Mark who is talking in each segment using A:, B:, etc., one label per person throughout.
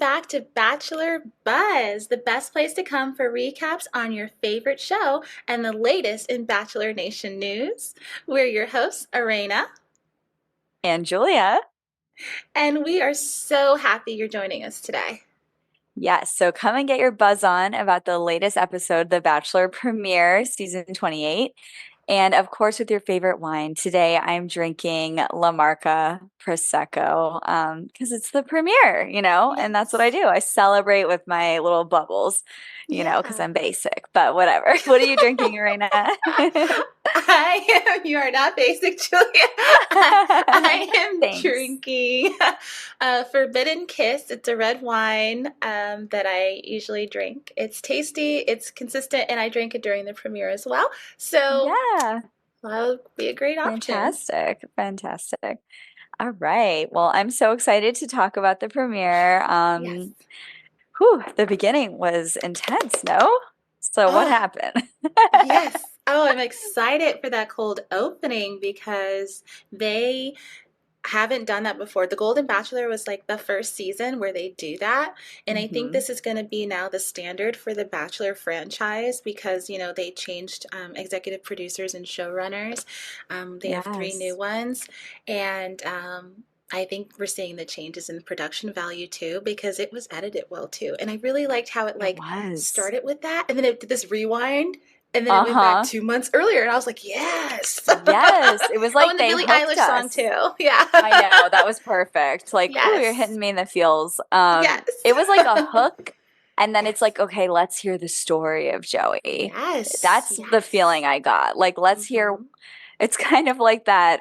A: back to Bachelor Buzz, the best place to come for recaps on your favorite show and the latest in Bachelor Nation news. We're your hosts, Arena,
B: And Julia.
A: and we are so happy you're joining us today.
B: Yes, so come and get your buzz on about the latest episode, The Bachelor premiere, season 28. And of course, with your favorite wine. Today, I'm drinking La Marca Prosecco because it's the premiere, and that's what I
A: Yes.
B: do. I celebrate with my little bubbles, because
A: Yeah.
B: I'm basic, but whatever. What are you drinking right now?
A: You are not basic, Julia. I am
B: Thanks.
A: drinking Forbidden Kiss. It's a red wine that I usually drink. It's tasty, it's consistent, and I drank it during the premiere as well. So
B: Yeah,
A: that'll be a great option.
B: fantastic. Fantastic. All right. Well, I'm so excited to talk about the premiere.
A: Yes.
B: The beginning was intense, no? So what
A: Oh,
B: happened?
A: yes. Oh, I'm excited for that cold opening because they haven't done that before. The Golden Bachelor was like the first season where they do that. And I think
B: Hmm.
A: this is going to be now the standard for the Bachelor franchise because, they changed executive producers and showrunners. They have three new
B: Yes,
A: ones. And I think we're seeing the changes in production value too because it was edited well too. And I really liked how it
B: it
A: like
B: was.
A: started with that and then it did this rewind and then it went back
B: Uh-huh.
A: 2 months earlier and I was like, yes.
B: Yes. It was
A: Oh,
B: like
A: and the
B: they
A: Billie
B: hooked
A: Eilish song
B: us.
A: too. Yeah.
B: I know, that was perfect. Like, ooh, you're
A: Yes.
B: hitting me in the feels.
A: Yes.
B: It was like a hook, and then it's
A: Yes.
B: like, okay, let's hear the story of Joey.
A: Yes.
B: That's the
A: Yes.
B: feeling I got. Like, let's hear.
A: Hmm.
B: It's kind of like that,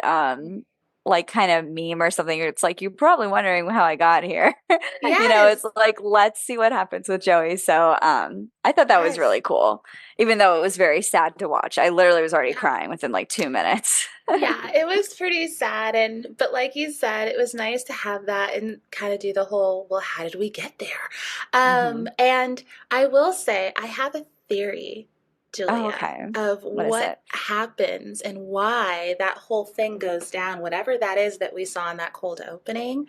B: like kind of meme or something. It's like you're probably wondering how I got here. It's
A: Yes.
B: like let's see what happens with Joey. So, I thought that was
A: Yes.
B: really cool, even though it was very sad to watch. I literally was already
A: Yeah.
B: crying within like 2 minutes.
A: Yeah, it was pretty sad but like you said, it was nice to have that and kind of do the whole, well, how did we get there?
B: Hmm.
A: And I will say I have a theory,
B: Oh,
A: Julia,
B: okay.
A: of
B: What is
A: what
B: it?
A: happens and why that whole thing goes down, whatever that is that we saw in that cold opening.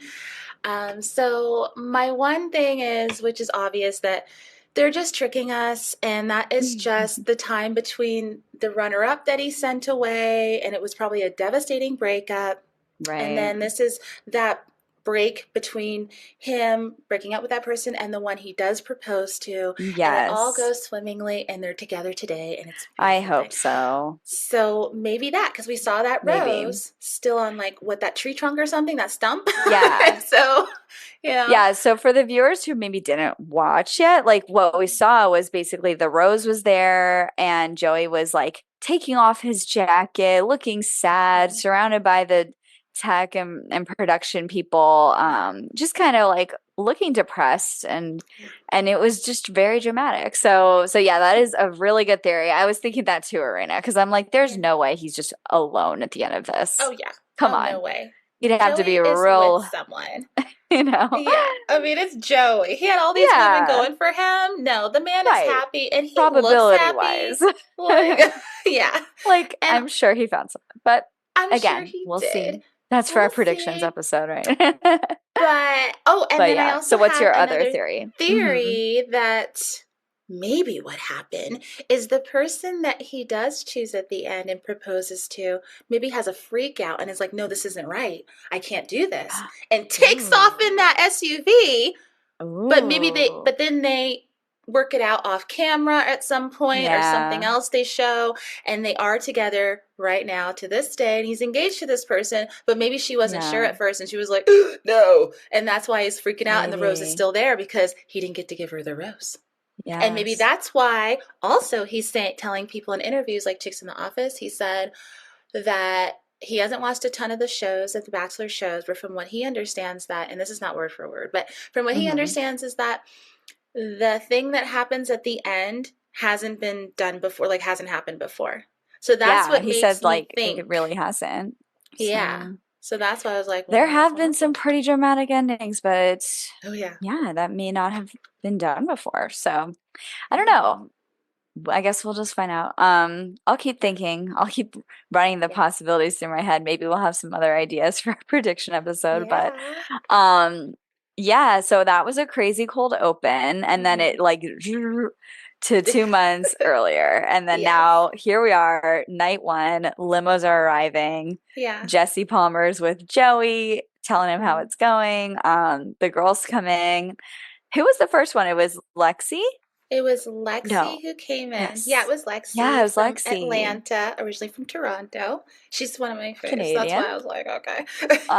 A: So my one thing is, which is obvious, that they're just tricking us, and that is just the time between the runner-up that he sent away, and it was probably a devastating breakup. And
B: Right.
A: then this is that break between him breaking up with that person and the one he does propose to, and it all
B: Yes.
A: goes swimmingly, and they're together today, and it's a
B: I
A: beautiful thing.
B: hope so.
A: So maybe that, because we saw that
B: Maybe.
A: rose still on like what that tree trunk or something, that stump.
B: Yeah.
A: So, you know,
B: Yeah, so for the viewers who maybe didn't watch yet, like what we saw was basically the rose was there and Joey was like taking off his jacket, looking sad,
A: mhm,
B: surrounded by the tech and production people,
A: yeah,
B: just kind of like looking depressed
A: yeah,
B: and it was just very dramatic. So yeah, that is a really good theory. I was thinking that too, Arena, because I'm like, there's
A: yeah.
B: no way he's just alone at the end of this.
A: Oh yeah.
B: Come
A: Oh no
B: on.
A: way.
B: You'd have to
A: Joey
B: be a
A: is with
B: real,
A: someone.
B: you know.
A: Yeah. I mean, it's Joey. He had all these women
B: Yeah,
A: going for him. No, the man is
B: right.
A: happy and he looks
B: Probability wise.
A: happy. Like, yeah.
B: Like,
A: And
B: I'm sure he found something. But
A: I'm sure
B: again,
A: he
B: we'll
A: did.
B: see. That's for our
A: We'll
B: predictions
A: see.
B: episode, right?
A: But oh, and
B: But
A: then I
B: yeah.
A: also
B: So what's
A: have
B: your other
A: another
B: theory? Hmm.
A: theory that maybe what happened is the person that he does choose at the end and proposes to maybe has a freak out and is like, no, this isn't right. I can't do this. And takes off in
B: Ooh.
A: that SUV, but
B: Ooh.
A: but then they work it out off camera at some point or something
B: Yeah.
A: else they show and they are together right now to this day and he's engaged to this person but maybe she wasn't sure
B: Yeah.
A: at first and she was like no, and that's why he's freaking out and the rose is
B: Maybe.
A: still there because he didn't get to give her the rose. And maybe
B: Yes.
A: that's why also telling people in interviews like Chicks in the Office, he said that he hasn't watched a ton of the shows at the Bachelor shows, but from what he understands that, and this is not word for word, but from what he
B: Hmm.
A: understands is that the thing that happens at the end hasn't been done before, like hasn't happened before. So that's
B: Yeah.
A: what
B: He
A: makes
B: said
A: me
B: like it
A: think,
B: really hasn't.
A: yeah.
B: So
A: So that's why I was like, well,
B: there
A: maybe that's
B: have
A: what
B: been some
A: happened.
B: pretty dramatic endings, but
A: Oh, yeah.
B: yeah, that may not have been done before. So I don't
A: Hmm.
B: know. I guess we'll just find out. I'll keep thinking. I'll keep running the
A: Yeah.
B: possibilities through my head. Maybe we'll have some other ideas for a prediction episode, but
A: Yeah.
B: um Yeah, so that was a crazy cold open, and then it
A: Hmm.
B: like to 2 months earlier. And then
A: Yes.
B: now here we are, night one, limos are arriving.
A: Yeah.
B: Jesse Palmer's with Joey, telling him how
A: Mhm.
B: it's going. The girls coming. Who was the first one? It was Lexi?
A: It was
B: No.
A: Lexi who came in. Yeah, it
B: Yes.
A: was
B: Yeah, it
A: Lexi
B: was
A: from
B: Lexi.
A: Atlanta, originally from Toronto. She's one of my faves. That's
B: Canadian.
A: why I was like, okay.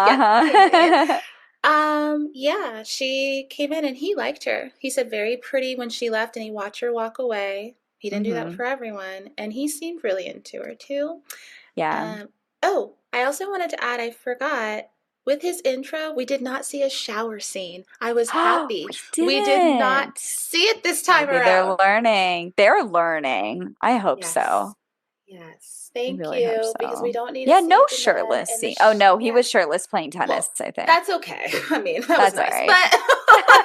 A: Yeah, Canadian.
B: Uh-huh.
A: Yeah, she came in and he liked her. He said very pretty when she left and he watched her walk away. He didn't do that
B: hmm
A: for everyone, and he seemed really into her too.
B: Yeah.
A: Um, oh, I also wanted to add, I forgot, with his intro, we did not see a shower scene. I was
B: Oh,
A: happy.
B: we
A: We did not
B: didn't.
A: see it this time
B: Maybe they're
A: around.
B: learning. They're learning. I hope
A: Yes.
B: so.
A: Yes.
B: I
A: Thank
B: really hope
A: you, because we
B: so.
A: don't need to
B: Yeah,
A: see
B: no
A: the men
B: shirtless
A: in the
B: scene. Oh no, he
A: yeah.
B: was shirtless playing tennis,
A: Well,
B: I think.
A: that's okay. I mean, that was
B: That's all
A: nice.
B: right.
A: But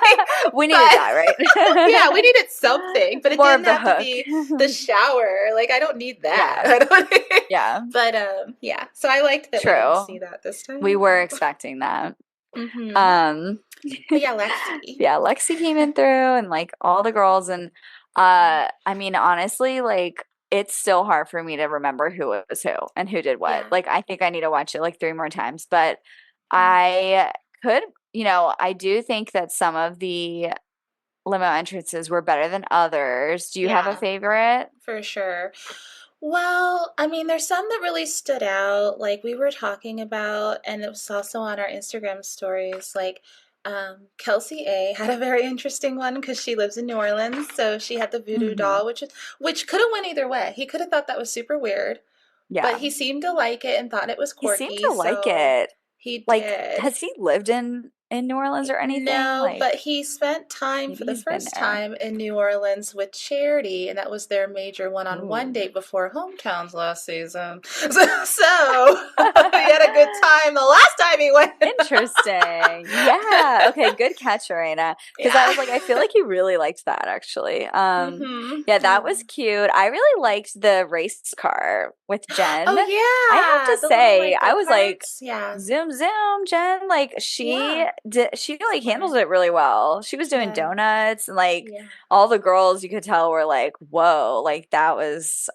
A: like,
B: We needed
A: but
B: that, right?
A: yeah, we needed something, but it
B: More of
A: didn't
B: the
A: have to
B: hook.
A: be the shower. Like I don't need that.
B: Yeah,
A: I don't
B: yeah,
A: but yeah. So I liked that we didn't
B: true.
A: see that this
B: We
A: time.
B: were expecting that.
A: Mm-hmm.
B: Um,
A: But yeah, Lexi.
B: yeah, Lexi came in through and like all the girls and
A: Mhm.
B: I mean honestly, like it's still hard for me to remember who was who and who did what.
A: Yeah.
B: Like I think I need to watch it like 3 more times, but
A: Mm.
B: I could, I do think that some of the limo entrances were better than others. Do you have a
A: Yeah.
B: favorite?
A: For sure. Well, I mean, there's some that really stood out, like we were talking about, and it was also on our Instagram stories. Like, Kelsey A had a very interesting one because she lives in New Orleans, so she had the voodoo
B: hmm
A: doll, which could have went either way. He could have thought that was super weird, but
B: Yeah.
A: he seemed to like it and thought it was
B: He seemed
A: quirky,
B: to like
A: so
B: it.
A: he
B: Like,
A: did.
B: has he lived in New Orleans or anything?
A: No, but
B: Like,
A: he spent time for
B: maybe
A: the
B: he's been
A: first
B: there.
A: time in New Orleans with Charity, and that was their major one-on-one
B: Ooh.
A: date before hometowns last season. So he had a good time the last time he went.
B: Interesting. Yeah. Okay, good catch, Arena. Because I
A: Yeah.
B: was like, I feel like he really liked that actually.
A: Mm-hmm.
B: Yeah, that
A: Yeah.
B: was cute. I really liked the race car with Jen.
A: Oh
B: I have
A: yeah,
B: to
A: the little
B: say,
A: like
B: I was like,
A: go-karts. Yeah.
B: zoom zoom, Jen. Like
A: Yeah.
B: she like handled
A: Smart.
B: it really well. She was doing
A: Yeah.
B: donuts and like
A: Yeah.
B: all the girls you could tell were like, whoa, like that was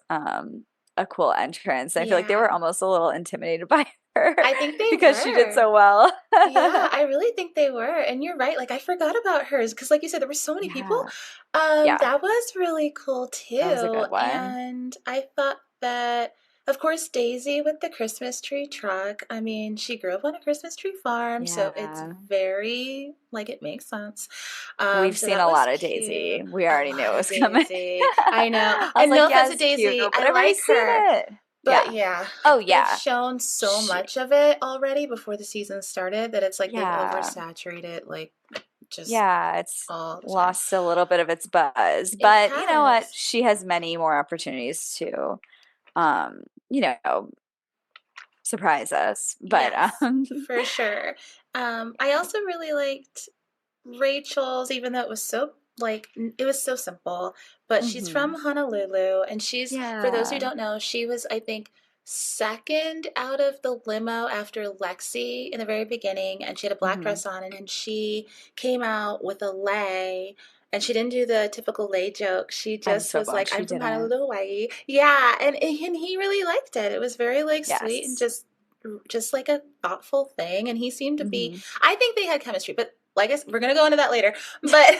B: a cool entrance. I feel like they were
A: Yeah.
B: almost a little intimidated by her
A: I think they
B: because she did
A: were.
B: so well.
A: Yeah, I really think they were. And you're right. Like I forgot about hers because like you said, there were so many people.
B: Yeah. Yeah,
A: That was really cool
B: that was a
A: too.
B: good one.
A: And I thought that of course Daisy with the Christmas tree truck. I mean, she grew up on a Christmas tree farm, so it's
B: Yeah.
A: very like it makes sense.
B: We've
A: So
B: seen
A: that
B: a
A: was
B: lot of
A: cute.
B: Daisy. We
A: A
B: already knew it
A: lot of
B: was coming.
A: Daisy. I know.
B: I was
A: And
B: like,
A: no offense to
B: yes,
A: Daisy,
B: cute, but
A: I like
B: everybody's seen
A: her.
B: it.
A: But
B: Yeah.
A: yeah,
B: Oh,
A: they've
B: yeah.
A: shown so
B: She,
A: much of it already before the season started that it's like they've
B: yeah.
A: oversaturated like just
B: Yeah, it's
A: all the time.
B: lost a little bit of its buzz.
A: It
B: But you know what?
A: has.
B: She has many more opportunities to um, you know, surprise us. But
A: Yes, for sure. I also really liked Rachel's, even though it was so like it was so simple, but she's from
B: mhm.
A: Honolulu, and she's for those who
B: Yeah.
A: don't know, she was I think second out of the limo after Lexi in the very beginning, and she had a black
B: hmm
A: dress on, and she came out with a lei. And she didn't do the typical lei joke. She
B: I'm
A: just
B: so
A: was
B: bummed
A: like,
B: she
A: "I'm from
B: didn't.
A: Honolulu, Hawaii." Yeah, and he really liked it. It was very like sweet and
B: Yes.
A: just like a thoughtful thing. And he seemed to be.
B: hmm
A: I think they had chemistry, but like I said, we're gonna go into that later. But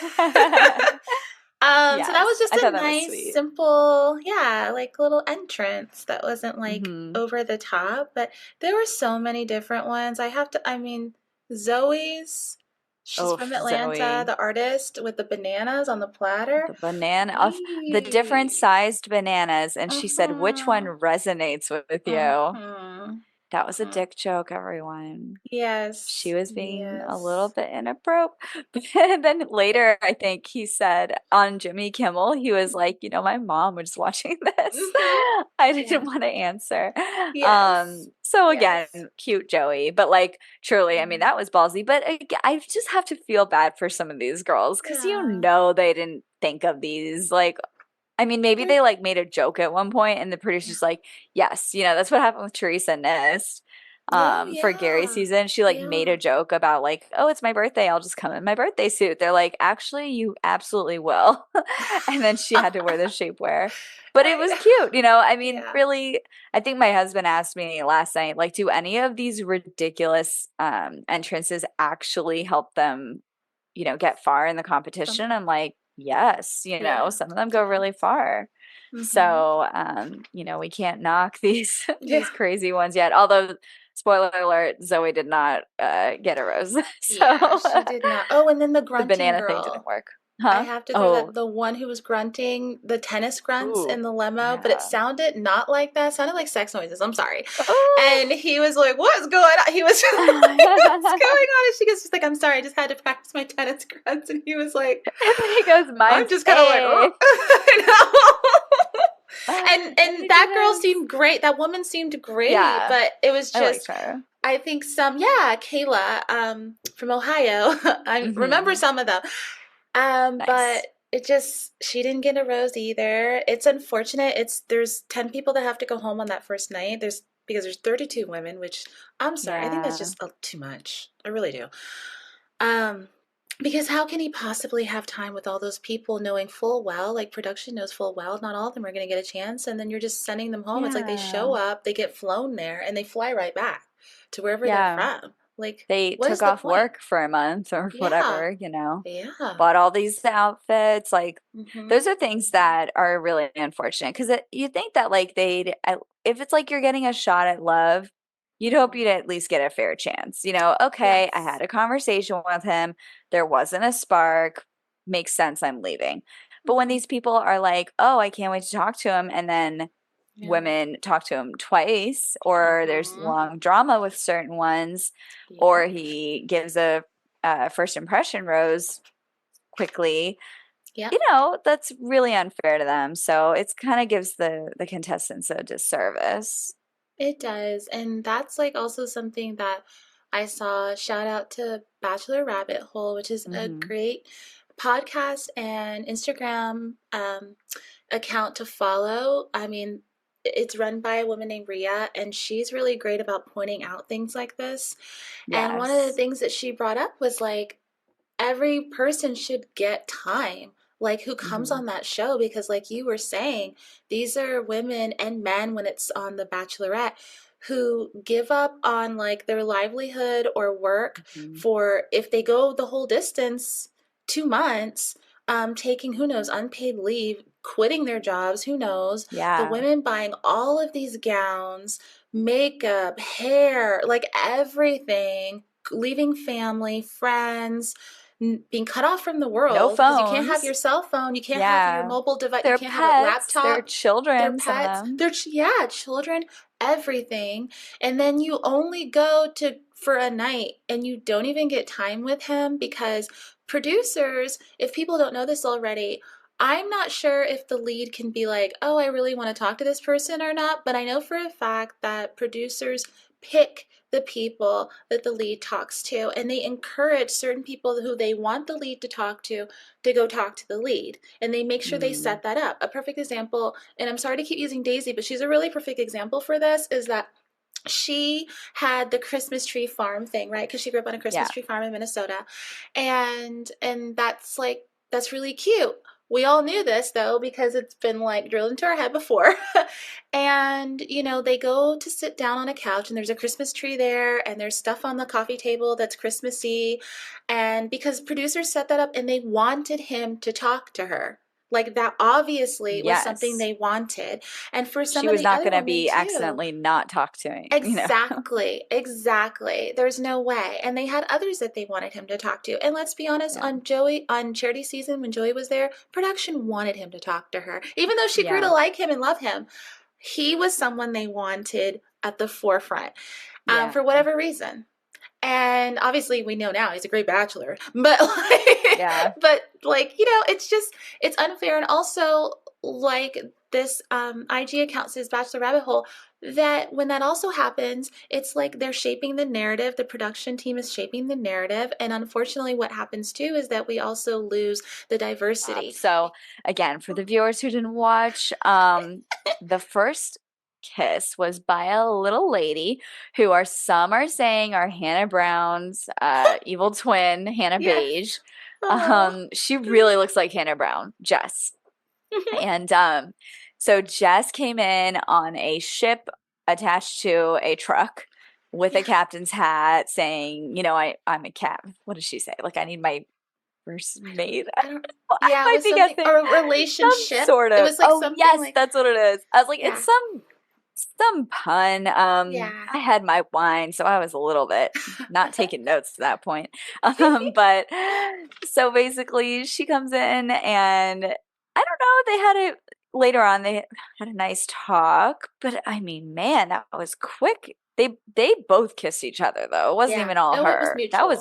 A: so that was
B: Yes,
A: just
B: I thought
A: a
B: that was
A: nice,
B: sweet.
A: simple, yeah, like little entrance that wasn't like
B: hmm
A: over the top. But there were so many different ones. I mean, Zoe's, she's
B: Oh,
A: from Atlanta,
B: Zoe,
A: the artist with the bananas on the platter.
B: the banana of the different
A: Yee.
B: sized bananas, and she said, "Which one
A: Uh-huh.
B: resonates with you?"
A: Uh-huh.
B: That was a
A: Uh,
B: dick joke, everyone. She
A: yes,
B: was being a little
A: yes.
B: bit inappropriate. But then later, I think he said on Jimmy Kimmel, he was like, my mom was watching this.
A: Mm-hmm.
B: I didn't
A: Yeah.
B: want to answer.
A: Yes.
B: So again,
A: Yes.
B: cute Joey, but like truly, I mean,
A: Mhm.
B: that was ballsy. But I just have to feel bad for some of these girls because
A: Yeah.
B: they didn't think of these. Like, I mean, maybe
A: They're
B: they like made a joke at one point, and the producer's like, yes, that's what happened with Teresa Nist.
A: Oh
B: for Gary's
A: yeah.
B: season. She like made
A: Yeah.
B: a joke about like, oh, it's my birthday. I'll just come in my birthday suit. They're like, actually, you absolutely will. And then she had to wear the shapewear. But it
A: I
B: was
A: know.
B: cute, you know. I mean,
A: Yeah.
B: really, I think my husband asked me last night, like, do any of these ridiculous entrances actually help them, get far in the competition? I'm
A: Somehow.
B: like, yes,
A: Yeah.
B: some of them go
A: Yeah.
B: really far.
A: Mm-hmm.
B: So, we can't knock these
A: Yeah.
B: these crazy ones yet. Although, spoiler alert, Zoe did not get a rose.
A: Yeah,
B: So
A: she did not. Oh, and then the
B: the
A: grunting
B: banana thing didn't
A: girl.
B: work.
A: I
B: Huh?
A: have to throw
B: Oh,
A: that the one who was grunting, the tennis grunts
B: ooh,
A: in the limo, but it
B: yeah.
A: sounded not like that. It sounded like sex noises. I'm sorry.
B: Oh.
A: And he was like, "What's going on?" He was like, "What's going on?" And she goes, "She's like, I'm sorry, I just had to practice my tennis grunts." And he was like,
B: And then he goes,
A: "I'm
B: mine's
A: just kind of like, oh."
B: A.
A: And
B: And
A: and
B: he did
A: that girl
B: his.
A: seemed great. That woman seemed great,
B: Yeah,
A: but it was
B: I liked
A: just
B: her.
A: I think Kayla, from Ohio. I remember
B: Hmm.
A: some of them. But
B: Nice.
A: it just she didn't get a rose either. It's unfortunate. There's 10 people that have to go home on that first night. There's 32 women, which I'm sorry, I think that's
B: Yeah.
A: just too much. I really do. Um, because how can he possibly have time with all those people knowing full well, like production knows full well, not all of them are going to get a chance, and then you're just sending them home. It's like they show
B: Yeah.
A: up, they get flown there, and they fly right back to wherever they're
B: Yeah.
A: from. Like,
B: They
A: what
B: took
A: is the
B: off
A: point?
B: work for a month or
A: Yeah,
B: whatever.
A: yeah.
B: Bought all these outfits. Like,
A: Mm-hmm.
B: those are things that are really unfortunate because you think that, like, if it's like you're getting a shot at love, you'd hope
A: Mm-hmm.
B: you'd at least get a fair chance. Okay, I
A: Yes.
B: had a conversation with him. There wasn't a spark. Makes sense. I'm leaving. But when
A: Mm-hmm.
B: these people are like, oh, I can't wait to talk to him, and then
A: Yeah.
B: women talk to him twice, or there's
A: Mm-hmm.
B: long drama with certain ones, or
A: Yep.
B: he gives a first impression rose quickly,
A: Yep.
B: that's really unfair to them. So it's kind of gives the contestants a disservice.
A: It does. And that's like also something that I saw. Shout out to Bachelor Rabbit Hole, which is a
B: Hmm.
A: great podcast and Instagram account to follow. I mean, it's run by a woman named Ria, and she's really great about pointing out things like this. And one of the
B: Yes.
A: things that she brought up was like, every person should get time, like who comes
B: Hmm.
A: on that show, because like you were saying, these are women and men when it's on the Bachelorette who give up on like their livelihood or work
B: Hmm.
A: for, if they go the whole distance, 2 months, taking, who knows, unpaid leave, quitting their jobs, who knows, the
B: Yeah.
A: women buying all of these gowns, makeup, hair, like everything, leaving family, friends, being cut off from the
B: No
A: world because you can't have
B: phones.
A: your cell phone, you can't have your
B: Yeah.
A: mobile device, you
B: Their
A: can't have a
B: pets, their
A: laptop, their
B: children, some of
A: pets,
B: them.
A: their yeah, children, everything. And then you only go to for a night and you don't even get time with him because producers, if people don't know this already, I'm not sure if the lead can be like, "Oh, I really want to talk to this person" or not, but I know for a fact that producers pick the people that the lead talks to, and they encourage certain people who they want the lead to go talk to the lead, and they make sure they
B: Mm.
A: set that up. A perfect example, and I'm sorry to keep using Daisy, but she's a really perfect example for this, is that she had the Christmas tree farm thing, right? Because she grew up on a Christmas
B: Yeah.
A: tree farm in Minnesota, and that's really cute. We all knew this though because it's been like drilled into our head before. And they go to sit down on a couch and there's a Christmas tree there and there's stuff on the coffee table that's Christmassy. And because producers set that up and they wanted him to talk to her. Like that obviously was something
B: Yes.
A: they wanted. And for some
B: She
A: of
B: was
A: the
B: not
A: other
B: going to
A: women
B: be
A: too.
B: accidentally not talking.
A: Exactly, exactly. There's no way. And they had others that they wanted him to talk to. And let's be honest,
B: Yeah.
A: on Charity season when Joey was there, production wanted him to talk to her. Even though she grew to
B: Yeah.
A: like him and love him, he was someone they wanted at the forefront,
B: Yeah.
A: for whatever reason. And obviously we know now he's a great bachelor. But like
B: Yeah.
A: it's unfair. And also, like, this IG account says Bachelor Rabbit Hole, that when that also happens, it's like they're shaping the narrative, the production team is shaping the narrative, and unfortunately what happens too is that we also lose the diversity.
B: So again, for the viewers who didn't watch, the first kiss was by a little lady who some are saying are Hannah Brown's evil twin, Hannah
A: Yes.
B: Beige.
A: Oh.
B: She really looks like Hannah Brown, Jess. And so Jess came in on a ship attached to a truck with a
A: Yeah.
B: captain's hat saying, I'm a cap. What did she say? Like, I need my first mate.
A: I don't.
B: I
A: Yeah, it
B: might
A: was
B: be
A: something
B: guessing
A: or a
B: some
A: relationship.
B: sort
A: It
B: of.
A: was like
B: Oh,
A: something
B: yes,
A: like
B: that's what it is. I was like,
A: yeah.
B: it's some pun.
A: Yeah.
B: I had my wine, so I was a little bit not taking notes to that point. But so basically she comes in and I don't know, they had a later on they had a nice talk, but I mean, man, that was quick. They both kissed each other though. It wasn't
A: Yeah.
B: even all
A: Oh, it was
B: her.
A: mutual. It was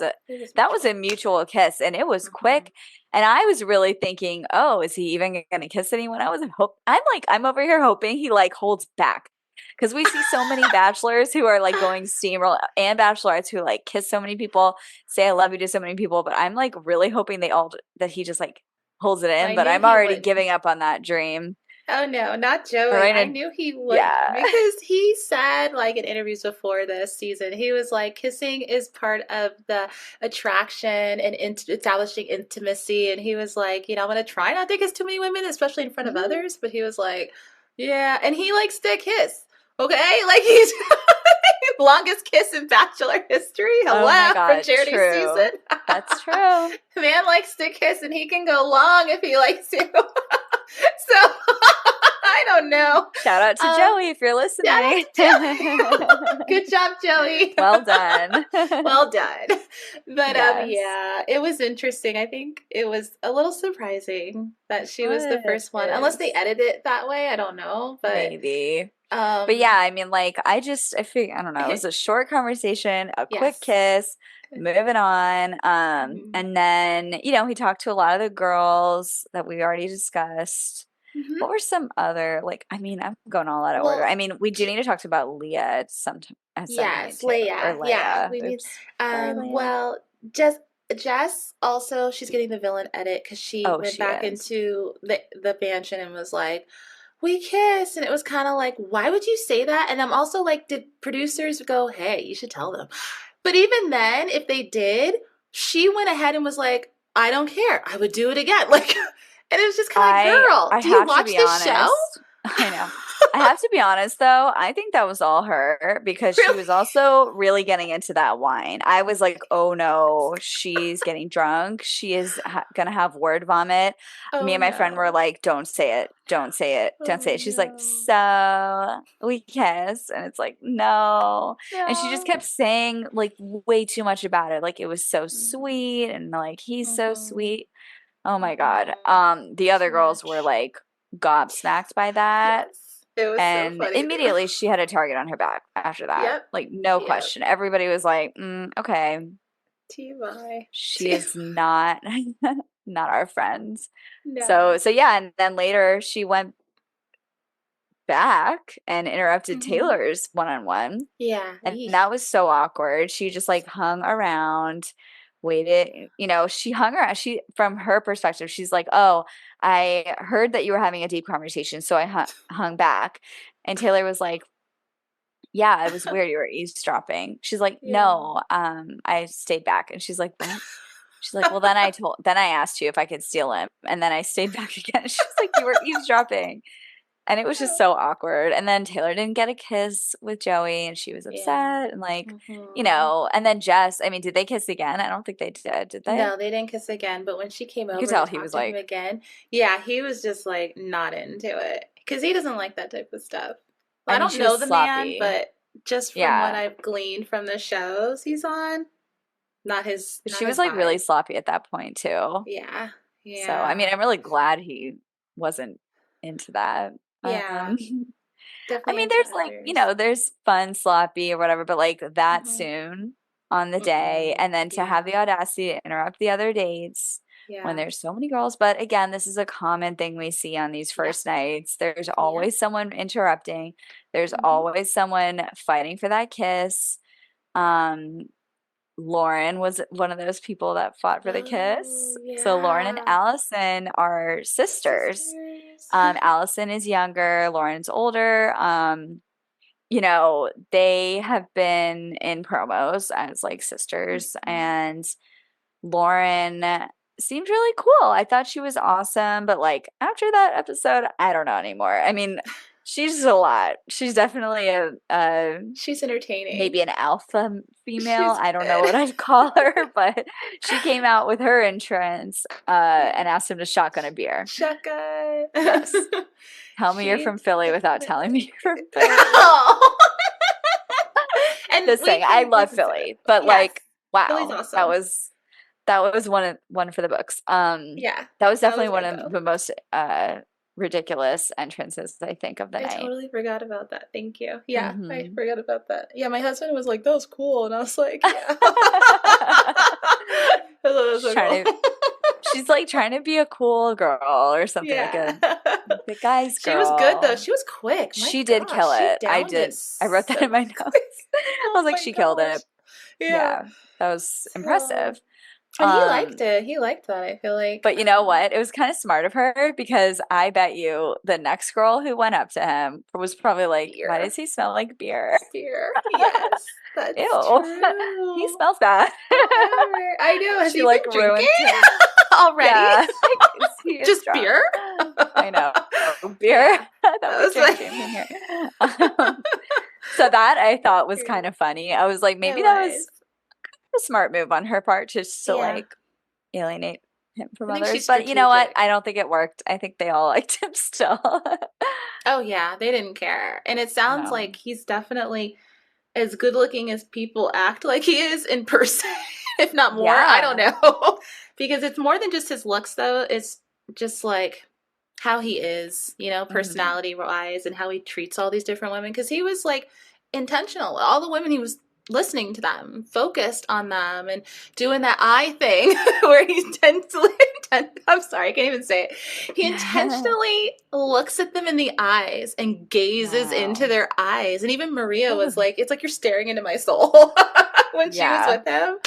B: That was
A: mutual.
B: a mutual kiss and it was
A: Hmm.
B: quick. And I was really thinking, oh, is he even gonna kiss anyone? I'm over here hoping he like holds back. Because we see so many bachelors who are like going steamroll and bachelorettes who like kiss so many people, say I love you to so many people, but I'm like really hoping that he just like holds it in.
A: I
B: But
A: knew
B: I'm
A: he
B: already
A: wouldn't.
B: giving up on that dream.
A: Oh no, not Joey. I
B: Lorena,
A: knew he wouldn't
B: yeah,
A: because he said like in interviews before this season, he was like kissing is part of the attraction and establishing intimacy, and he was like, I'm gonna try not to kiss too many women, especially in front of
B: Mhm.
A: others. But he was like, yeah, and he likes to kiss. Okay, like he's longest kiss in Bachelor history.
B: Oh my
A: Hello from
B: God,
A: charity season.
B: true. That's true.
A: Man likes to kiss, and he can go long if he likes to. So I don't know.
B: Shout out to
A: Um,
B: Joey if you're
A: Shout out
B: listening.
A: to Joey. Good job, Joey.
B: Well done.
A: Well done. But
B: Yes,
A: yeah, it was interesting. I think it was a little surprising that she was the first one, unless they
B: was.
A: edited it that way. I don't know, but
B: Maybe. But yeah,
A: um,
B: I mean, like, I figure, I don't know, it was a short conversation, a quick
A: yes.
B: kiss, moving on.
A: Hmm.
B: And then, he talked to a lot of the girls that we already discussed. What
A: Hmm.
B: were some other, like, I mean, I'm going all out of order. I
A: Well,
B: mean, we do need to talk about Leah at some point
A: yes,
B: too, or
A: Leia. Yeah,
B: Leia.
A: we need.
B: Oops. Sorry, Leia.
A: Well, just Jess also she's getting the villain edit because she
B: Oh,
A: went
B: she
A: back
B: is.
A: into the mansion and was like, "We kissed," and it was kind of like, "Why would you say that?" And I'm also like, did producers go, "Hey, you should tell them"? But even then, if they did, she went ahead and was like, "I don't care. I would do it again." Like, and it was just kind of like, "Girl,
B: I
A: do you
B: have to
A: watch
B: be
A: this show?"
B: honest. I know. I have to be honest though. I think that was all her because she
A: Really?
B: was also really getting into that wine. I was like, "Oh no, she's getting drunk. She is gonna have word vomit." Me
A: Oh
B: and my friend were
A: no.
B: like, "Don't say it. Don't say it. Don't say
A: Oh
B: it." She's like,
A: no.
B: "So we kiss," and it's like, "No." And she just
A: No.
B: kept saying like way too much about it. Like it was so
A: Mhm.
B: sweet and like he's so
A: Mhm.
B: sweet. Oh my God.
A: Mhm.
B: The other
A: Too
B: girls were
A: much.
B: like gobsmacked by that.
A: Yes. It was so
B: And
A: funny though.
B: immediately she had a target on her back after that.
A: Yep.
B: Like, no
A: Yep.
B: question. Everybody was like, okay,
A: TMI.
B: she
A: T
B: is not not our friends. So
A: no.
B: so yeah, and then later she went back and interrupted
A: Mhm.
B: Taylor's one-on-one.
A: Yeah.
B: And that
A: Yeesh.
B: was so awkward. She just like hung around, waited, she hung around. From her perspective, she's like, "Oh, I heard that you were having a deep conversation, so I hung back." And Taylor was like, "Yeah, it was weird. You were eavesdropping." She's like,
A: Yeah.
B: "No, I stayed back." And she's like, "What?" She's like, "Well, then I asked you if I could steal him, and then I stayed back again." She's like, "You were eavesdropping." And it was just so awkward. And then Taylor didn't get a kiss with Joey and she was
A: Yeah.
B: upset. And like,
A: Mhm.
B: and then Jess, I mean, did they kiss again? I don't think they did they?
A: No, they didn't kiss again, but when she came
B: You could
A: over to
B: tell he
A: talk
B: was
A: to him
B: like,
A: again, yeah, he was just like not into it because he doesn't like that type of stuff. Well,
B: I
A: I
B: mean,
A: don't
B: she
A: know
B: was
A: the man,
B: sloppy.
A: but just from what
B: Yeah.
A: I've gleaned from the shows he's on,
B: But
A: not
B: she was
A: his
B: like really
A: vibe.
B: sloppy at that point too.
A: Yeah.
B: So, I mean,
A: Yeah.
B: I'm really glad he wasn't into that.
A: Yeah.
B: I
A: Definitely
B: mean,
A: into
B: there's like,
A: others.
B: there's fun sloppy or whatever, but like that
A: Hmm.
B: soon on the day,
A: Mm-mm.
B: and then to have
A: Yeah.
B: the audacity to interrupt the other dates when
A: Yeah.
B: there's so many girls. But again, this is a common thing we see on these
A: Yep.
B: first nights. There's
A: Yep.
B: always someone interrupting. There's
A: Hmm.
B: always someone fighting for that kiss. Um, Lauren was one of those people that fought for the
A: Oh,
B: kiss. So Lauren and
A: yeah.
B: Allison are sisters.
A: Sisters.
B: Allison is younger, Lauren's older. they have been in promos as like sisters,
A: Mhm.
B: and Lauren seemed really cool. I thought she was awesome, but like after that episode, I don't know anymore. I mean, she's just a lot. She's definitely a
A: She's entertaining.
B: maybe an alpha female.
A: She's
B: I don't know
A: good.
B: what I'd call her, but she came out with her entrance
A: Yeah.
B: and asked him to shotgun a beer.
A: Shotgun.
B: Yes. Tell me you're
A: She
B: from Philly without telling me
A: definitely.
B: you're from Philly.
A: Oh. And
B: Just saying, I
A: we
B: love
A: can say that.
B: Philly, but
A: Yes.
B: like,
A: Philly's
B: wow, that
A: awesome.
B: was one for the books.
A: Yeah.
B: That was
A: That
B: definitely
A: was
B: one
A: good
B: of
A: though.
B: the most ridiculous entrances I think of the
A: I
B: night.
A: totally forgot about that. Thank you. Yeah, I
B: Hmm.
A: forgot about that. Yeah, my husband was like, "That was cool," and I was like, "Yeah." I thought that was
B: She's
A: so
B: trying to,
A: cool.
B: she's like trying to be a cool girl or something like
A: Yeah.
B: the guy's
A: She was good though.
B: girl.
A: She was quick. My
B: She did
A: gosh,
B: kill
A: she
B: it. I
A: downed it
B: did. I wrote that
A: so
B: in my notes.
A: quick.
B: I
A: Oh
B: was like,
A: my
B: she killed
A: gosh.
B: it.
A: Yeah.
B: Yeah, that was
A: So,
B: impressive.
A: and he liked
B: Um,
A: it. He liked that. I feel like
B: But you know what? It was kind of smart of her because I bet you the next girl who went up to him was probably like, why
A: beer.
B: does he smell like beer?
A: Beer. Yes, that's
B: Ew, he
A: true.
B: smells bad.
A: Whatever. I know. Has
B: She
A: he been
B: like
A: drinking
B: ruined him.
A: already?
B: Yeah, like, is he is
A: Just
B: drunk?
A: beer?
B: I know. Beer.
A: Yeah.
B: I thought
A: That
B: we
A: was
B: drank
A: like
B: champagne here. So that I thought was kind
A: true.
B: of funny. I was like,
A: It
B: maybe that was
A: was.
B: a smart move on her part just to
A: Yeah.
B: like alienate him from
A: I think
B: others.
A: she's
B: But you know what?
A: strategic.
B: I don't think it worked. I think they all liked him still.
A: Oh yeah, they didn't care. And it sounds
B: No.
A: like he's definitely as good looking as people act like he is in person, if not more. I don't
B: Yeah.
A: know. Because it's more than just his looks though. It's just like how he is,
B: Hmm.
A: personality wise and how he treats all these different women. Because he was like intentional. All the women he was listening to them, focused on them, and doing that eye thing where he intentionally, I'm sorry, I can't even say it. He intentionally looks at them in the eyes and gazes into
B: Wow.
A: their eyes. And even Maria was
B: Ugh.
A: like, it's like you're staring into my soul when she was
B: Yeah,
A: with him.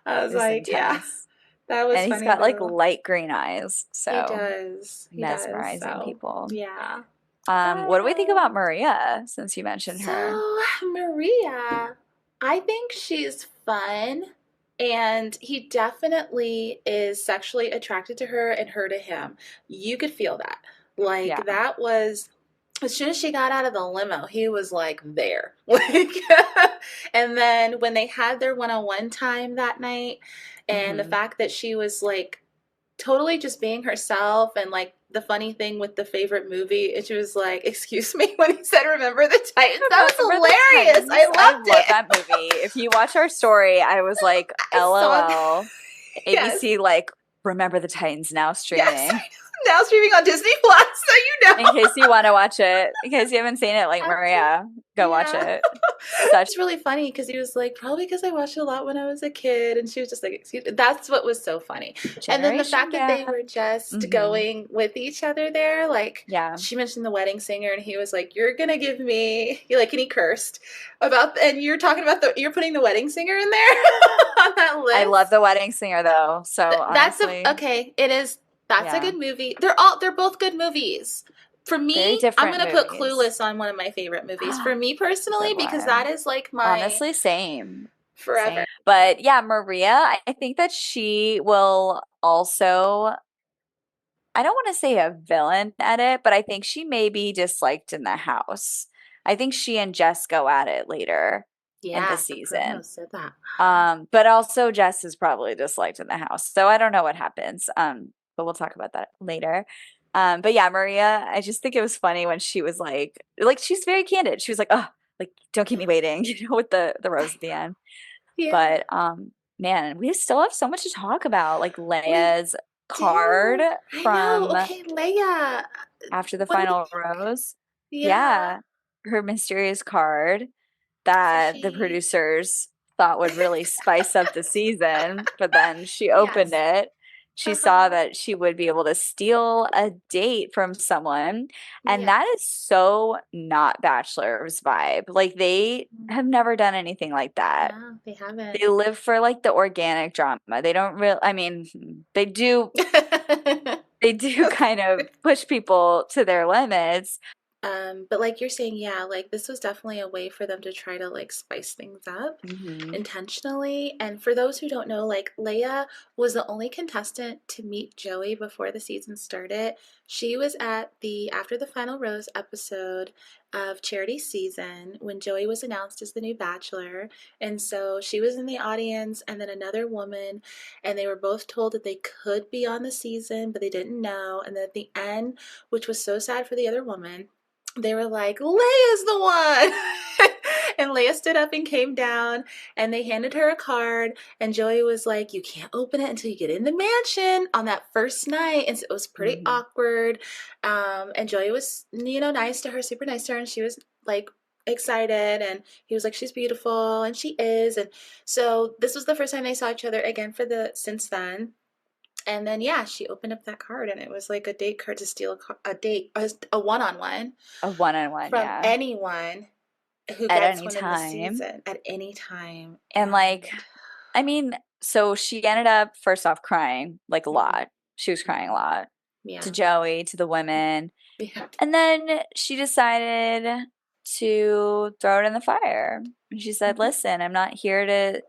A: I was
B: it was
A: like, yeah,
B: intense.
A: that was
B: And he's
A: funny
B: got like
A: though.
B: light green eyes,
A: He
B: so
A: does. He does.
B: mesmerizing
A: So,
B: people.
A: yeah.
B: What do we think about
A: Um,
B: Maria since you mentioned her?
A: so Maria, I think she's fun, and he definitely is sexually attracted to her and her to him. You could feel that.
B: Yeah.
A: Like that was as soon as she got out of the limo, he was like there. Like and then when they had their one-on-one time that night, and the
B: Hmm.
A: fact that she was like totally just being herself, and like the funny thing with the favorite movie, and she was like, "Excuse me," when he said, "Remember the Titans." That was
B: Remember the
A: hilarious.
B: Titans?
A: I
B: I
A: loved
B: love
A: it.
B: that movie. If you watch our story, I was like,
A: I saw that.
B: LOL.
A: Yes.
B: ABC, like, Remember the Titans now
A: Yes.
B: streaming.
A: Now streaming on Disney Plus, so you
B: In
A: know.
B: case you want to watch it, in case you haven't seen it, like
A: Have to.
B: Maria, go watch
A: Yeah.
B: it. Such
A: It's really funny because he was like, probably because I watched it a lot when I was a kid. And she was just like, excuse me. That's what was so funny. And then the
B: generation
A: fact that they
B: gap.
A: were just
B: Hmm.
A: going with each other there, like
B: Yeah.
A: she mentioned the wedding singer, and he was like, you're going to give me, and he cursed and you're talking about you're putting the wedding singer in there on that
B: I love
A: list.
B: The Wedding Singer though. So
A: That's
B: honestly,
A: okay. It is, that's a
B: yeah.
A: good movie. They're both good movies. For
B: Very
A: me, I'm
B: different
A: gonna put
B: movies.
A: Clueless on one of my favorite movies. For me personally,
B: Good
A: because that
B: one.
A: is like my
B: Honestly, same.
A: forever.
B: Same. But yeah, Maria, I think that she will also, I don't want to say a villain at it, but I think she may be disliked in the house. I think she and Jess go at it later in the
A: Yeah, the promo
B: season.
A: said that.
B: But also Jess is probably disliked in the house. So I don't know what happens. But we'll talk about that later. But yeah, Maria, I just think it was funny when she was like she's very candid. She was like, "Oh, like don't keep me waiting," with the
A: I
B: rose at the
A: know.
B: end.
A: Yeah,
B: But man, we still have so much to talk about, like
A: we
B: Leia's card
A: do. I know.
B: from
A: Okay, Leia.
B: after the
A: What do we
B: final
A: think?
B: rose.
A: Yeah.
B: Yeah, her mysterious card
A: So
B: that the
A: she.
B: producers thought would really spice up the season, but then she opened
A: Yes.
B: it. She
A: Uh
B: saw
A: huh.
B: that she would be able to steal a date from someone, and that is
A: Yes.
B: so not Bachelor's vibe. Like they
A: Mm.
B: have never done anything like that.
A: No, they haven't.
B: They live for like the organic drama. They don't really, I mean, they do they do kind of push people to their limits,
A: But like you're saying, yeah, like this was definitely a way for them to try to like spice things up
B: Hmm.
A: intentionally. And for those who don't know, like Leia was the only contestant to meet Joey before the season started. She was at the After the Final Rose episode of Charity season when Joey was announced as the new Bachelor. And so she was in the audience, and then another woman, and they were both told that they could be on the season, but they didn't know. And then at the end, which was so sad for the other woman, they were like, Leia's the one. And Leia stood up and came down, and they handed her a card. And Joey was like, you can't open it until you get in the mansion on that first night. And so it was pretty
B: Hmm.
A: awkward. And Joey was, nice to her, super nice to her. And she was like, excited, and he was like, she's beautiful, and she is. And so this was the first time they saw each other again for the since then. And then yeah, she opened up that card, and it was like a date card to steal a date, a one-on-one
B: A one-on-one,
A: from
B: yeah,
A: anyone who
B: at
A: gets
B: any
A: one in the
B: time.
A: season at any time.
B: And like,
A: And
B: I mean, so she ended up first off crying like a
A: mhm,
B: lot. She was crying a lot to
A: yeah,
B: Joey, to the women.
A: yeah,
B: And then she decided to throw it in the fire. And she said,
A: mhm,
B: "Listen, I'm not here to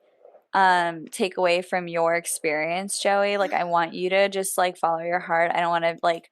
B: take away from your experience, Joey. Like I want you to just like follow your heart. I don't want to like,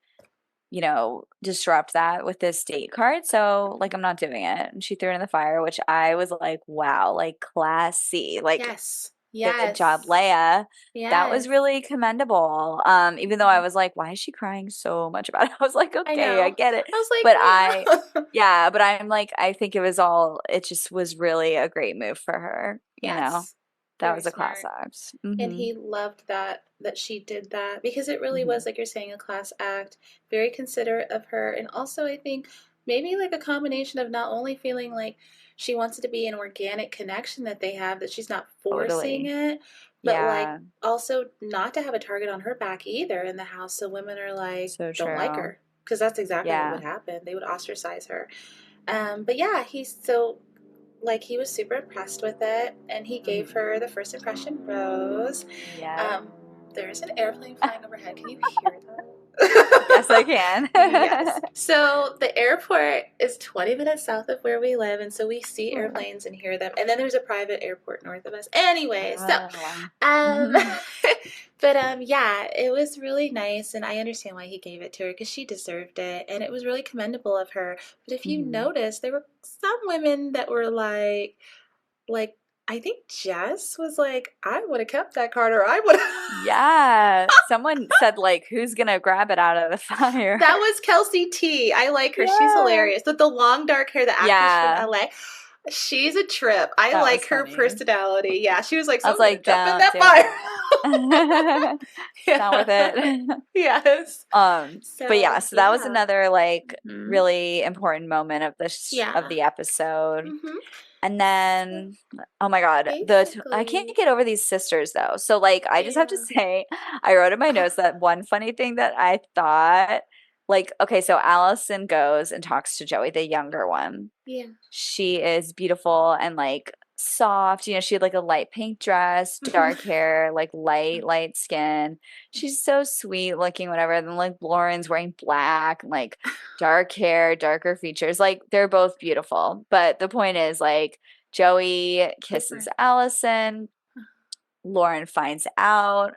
B: disrupt that with this date card. So like I'm not doing it." And she threw it in the fire, which I was like, wow, like classy. Like
A: yes,
B: good job,
A: yes,
B: Leia. That was
A: yes.
B: really commendable. Even though I
A: Mhm.
B: was like, why is she crying so much about it? I was like,
A: I
B: okay, I
A: know.
B: get it.
A: I was like,
B: But
A: Leah.
B: yeah, but I'm like, I think it just was really a great move for her, you know?
A: Yes,
B: That
A: very
B: was a class
A: smart.
B: act.
A: And
B: Mm-hmm.
A: he loved that she did that because it really
B: Mm-hmm.
A: was, like you're saying, a class act, very considerate of her. And also I think maybe like a combination of not only feeling like she wants it to be an organic connection that they have, that she's not forcing
B: Totally.
A: it, but like
B: Yeah,
A: also not to have a target on her back either in the house, so women are like,
B: so
A: don't like
B: true.
A: her, because that's exactly what
B: Yeah.
A: would happen. They would ostracize her. But yeah, he's so like he was super impressed with it, and he gave
B: Hmm.
A: her the first impression rose.
B: Yeah.
A: um, there's an airplane flying overhead. Can you hear that?
B: Yes, I can.
A: Yes. So the airport is 20 minutes south of where we live, and so we see
B: Oh.
A: airplanes and hear them. And then there's a private airport north of us. Anyway, so
B: Oh.
A: um, but yeah, it was really nice, and I understand why he gave it to her because she deserved it, and it was really commendable of her. But if you
B: Hmm.
A: notice, there were some women that were like I think Jess was like, I would have kept that card, or I would have.
B: Yeah. Someone said like, who's gonna grab it out of the fire?
A: That was Kelsey T. I like her. She's
B: Yeah.
A: hilarious. With the long dark hair, the actress from
B: Yeah.
A: LA. She's a trip. I
B: That
A: like
B: was
A: her
B: funny.
A: personality. Yeah, she was like,
B: I was
A: someone's gonna
B: like,
A: jump in
B: don't
A: that
B: do
A: fire.
B: it. It's not worth
A: Yeah.
B: it.
A: Yes.
B: But yeah,
A: So
B: so that was
A: yeah.
B: another like
A: Hmm.
B: really important moment of of
A: Yeah.
B: the episode.
A: Hmm.
B: And
A: So
B: then, oh my God, I can't
A: basically,
B: get over these sisters though. So like, I just have to
A: yeah.
B: say, I wrote in my notes that one funny thing that I thought, like, okay, so Allison goes and talks to Joey, the younger one.
A: Yeah.
B: She is beautiful and like soft. She had like a light pink dress,
A: Hmm.
B: dark hair, like light skin. She's so sweet looking, whatever. And then like Lauren's wearing black, like dark hair, darker features. Like they're both beautiful. But the point is, like, Joey kisses
A: Different.
B: Allison. Lauren finds out,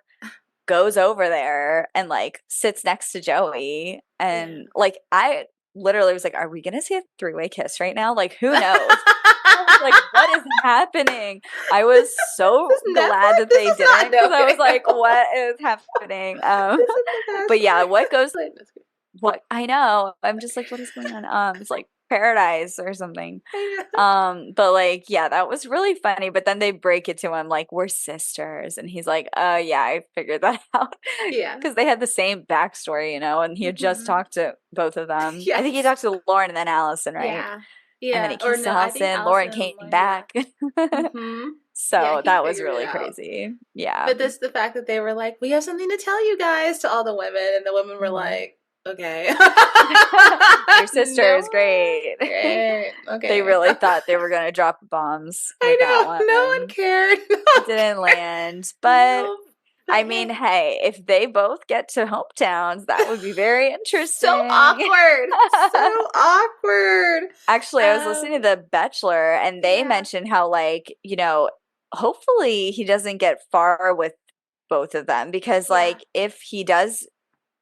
B: goes over there and like sits next to Joey.
A: Yeah.
B: And like, I literally was like, are we going to see a three-way kiss right now? Like, who knows? I was like, what is happening? I was so
A: This is
B: glad
A: Netflix?
B: that
A: This
B: they
A: is not
B: didn't because
A: no
B: I was
A: kidding.
B: like,
A: No.
B: what is happening?
A: This is the
B: But yeah,
A: Bachelor.
B: what goes,
A: Wait, that's good.
B: what I know, I'm just like, what is going on? It's like paradise or something.
A: I know.
B: But like, yeah, that was really funny. But then they break it to him like, we're sisters. And he's like, yeah, I figured that out.
A: Yeah.
B: Because they had the same backstory, and he had just
A: Hmm.
B: talked to both of them. I think he
A: Yes.
B: talked to Lauren and then Allison, right?
A: Yeah.
B: And then he
A: Yeah. Or
B: kissed
A: no, I think
B: Allison. Lauren
A: Allison
B: came
A: and Lauren. Yeah.
B: back.
A: Hmm. Yeah,
B: So
A: he
B: that was
A: figured it
B: really
A: out.
B: crazy. Yeah.
A: But this, the fact that they were like, we have something to tell you guys to all the women, and the women were
B: Mhm.
A: like, okay.
B: Your sister
A: No,
B: is great.
A: great.
B: They
A: Okay.
B: really thought they were going to drop bombs with that
A: I know. No one
B: one.
A: cared.
B: It
A: No
B: didn't
A: one cared.
B: land. But
A: No. But
B: I mean,
A: hey,
B: hey, if they both get to hometowns, that would be very
A: so
B: interesting.
A: awkward. So awkward.
B: Actually, I was listening to The Bachelor and they
A: Yeah,
B: mentioned how, like, hopefully he doesn't get far with both of them because,
A: yeah,
B: like, if he does,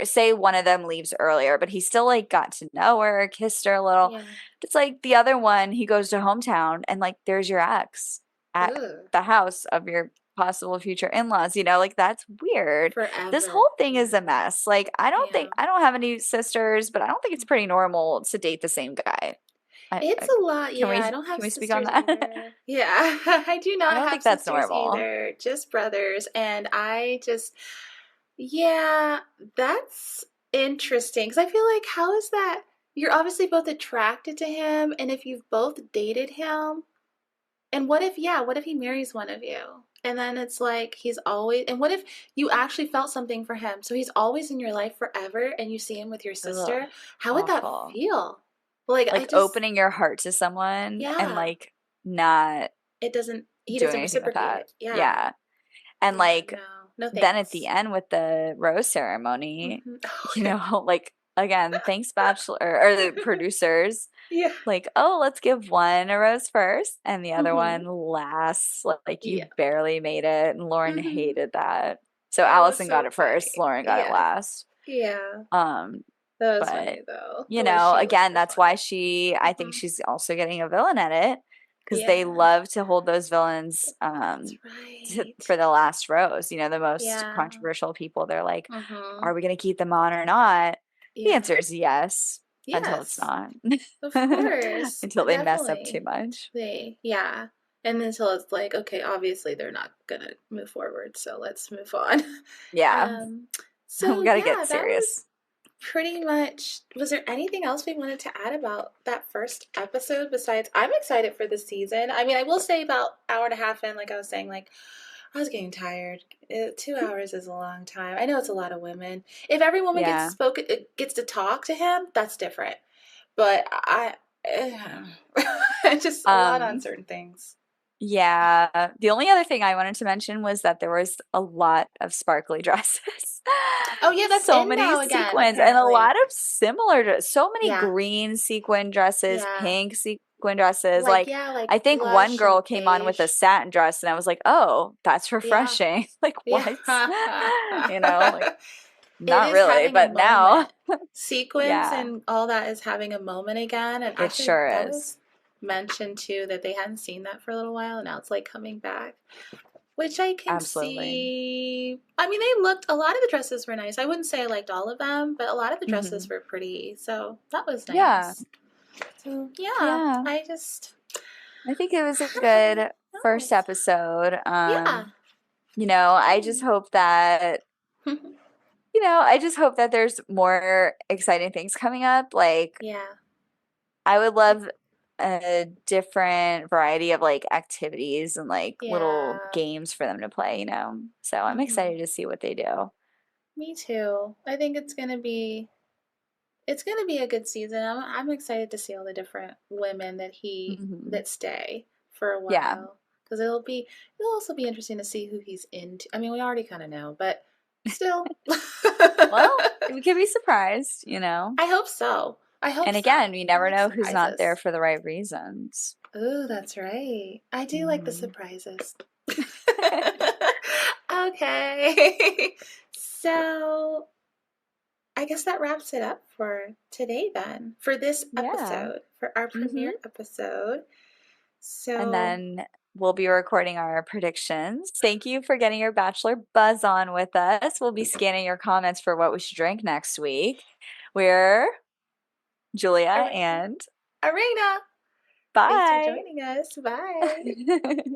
B: say one of them leaves earlier, but he still, like, got to know her, kissed her a little.
A: yeah.
B: It's like the other one, he goes to hometown and, like, there's your ex at
A: Ooh,
B: the house of your possible future in-laws, like, that's weird. This
A: forever.
B: whole thing is
A: Yeah,
B: a mess. Like, I don't
A: yeah.
B: think I don't have any sisters, but I don't think it's pretty normal to date the same guy.
A: It's a lot.
B: Can
A: Yeah,
B: we
A: I don't
B: can
A: have
B: we speak on
A: sisters
B: that?
A: either. Yeah, I do
B: I
A: not
B: don't
A: have
B: think that's
A: sisters
B: normal.
A: either, just brothers. And yeah, that's interesting. Because I feel like, how is that? You're obviously both attracted to him. And if you've both dated him, and what if he marries one of you? And then it's like and what if you actually felt something for him? So he's always in your life forever and you see him with your
B: Ugh,
A: sister? How would that
B: awful.
A: feel? Like, I
B: Like
A: just,
B: opening your heart to someone and
A: yeah,
B: like not
A: he
B: doing
A: doesn't
B: anything with
A: reciprocate
B: that.
A: it. Yeah.
B: Yeah. And
A: Yeah,
B: like
A: no. No
B: then at the
A: thanks.
B: end with the rose ceremony,
A: Oh, yeah.
B: like again, thanks Bachelor or the producers.
A: Yeah.
B: Like, oh, let's give one a rose first and the other
A: Hmm.
B: one last. Like
A: Yeah.
B: you barely made it. And Lauren
A: Hmm.
B: hated that. So
A: It was
B: Allison got
A: so
B: it first,
A: funny.
B: Lauren got it
A: Yeah.
B: last.
A: Yeah.
B: Um,
A: That was
B: but
A: funny though. The way she was
B: again, that's why
A: responding.
B: I think
A: Hmm.
B: she's also getting a villain at it because they
A: Yeah.
B: love to hold those villains
A: That's right.
B: for the last rose, the most
A: Yeah.
B: controversial people. They're like,
A: Hmm.
B: are we going to keep them on or not? The
A: Yeah.
B: answer is yes, until it's
A: Yes.
B: not.
A: Of course.
B: Until they mess up too
A: Definitely.
B: much.
A: Yeah. And until it's like, okay, obviously they're not gonna move forward, so let's move on.
B: Yeah,
A: Um,
B: we
A: so
B: got to
A: yeah,
B: get
A: that was
B: serious.
A: pretty much. Was there anything else we wanted to add about that first episode besides I'm excited for the season? I mean, I will say about hour and a half in, like I was saying, like I was getting tired. 2 hours is a long time. I know it's a lot of women. If every woman
B: Yeah.
A: gets to talk to him, that's different. But just a lot on
B: Um,
A: certain things.
B: Yeah. The only other thing I wanted to mention was that there was a lot of sparkly dresses.
A: Oh yeah, that's
B: So
A: in
B: many
A: now again,
B: sequins and a lot
A: apparently.
B: of so many
A: Yeah,
B: green sequin dresses,
A: yeah.
B: pink sequin dresses.
A: Like
B: Like
A: yeah, like
B: I think one
A: blush and
B: girl came on with a
A: beige.
B: satin dress and I was like, "Oh, that's
A: Yeah,
B: refreshing." Like
A: yeah.
B: what? Like
A: It
B: not
A: is
B: really,
A: having a
B: but now
A: moment. Sequins
B: yeah,
A: and all that is having a moment again. And
B: it
A: actually,
B: sure
A: that
B: is.
A: was mentioned too that they hadn't seen that for a little while, and now it's like coming back, which I can
B: Absolutely.
A: see. I mean, a lot of the dresses were nice. I wouldn't say I liked all of them, but a lot of the dresses
B: Hmm.
A: were pretty. So that was
B: Yeah.
A: nice. So yeah,
B: Yeah.
A: I just,
B: I think it was a
A: I don't
B: good first
A: know.
B: episode.
A: Yeah.
B: I just hope that, I just hope that there's more exciting things coming up. Like,
A: Yeah.
B: I would love a different variety of like activities and like little
A: Yeah.
B: games for them to play. So I'm
A: Hmm.
B: excited to see what they do.
A: Me too. I think it's gonna be a good season. I'm excited to see all the different women
B: Hmm.
A: that stay for a
B: Yeah.
A: while because it'll also be interesting to see who he's into. I mean, we already kind of know, but still,
B: Well, we could be surprised.
A: I hope so. I hope
B: And
A: so.
B: again, we
A: I
B: never
A: like
B: know who's not there
A: surprises.
B: for the right reasons.
A: Ooh, that's right. I do like the
B: Hmm.
A: surprises. Okay. So I guess that wraps it up for today then, for this
B: Yeah.
A: episode, for our
B: Hmm.
A: premiere episode.
B: And
A: So,
B: then we'll be recording our predictions. Thank you for getting your Bachelor buzz on with us. We'll be scanning your comments for what we should drink next week. We're Julia
A: Arena,
B: and
A: Arena, thanks for
B: bye.
A: joining us. Bye.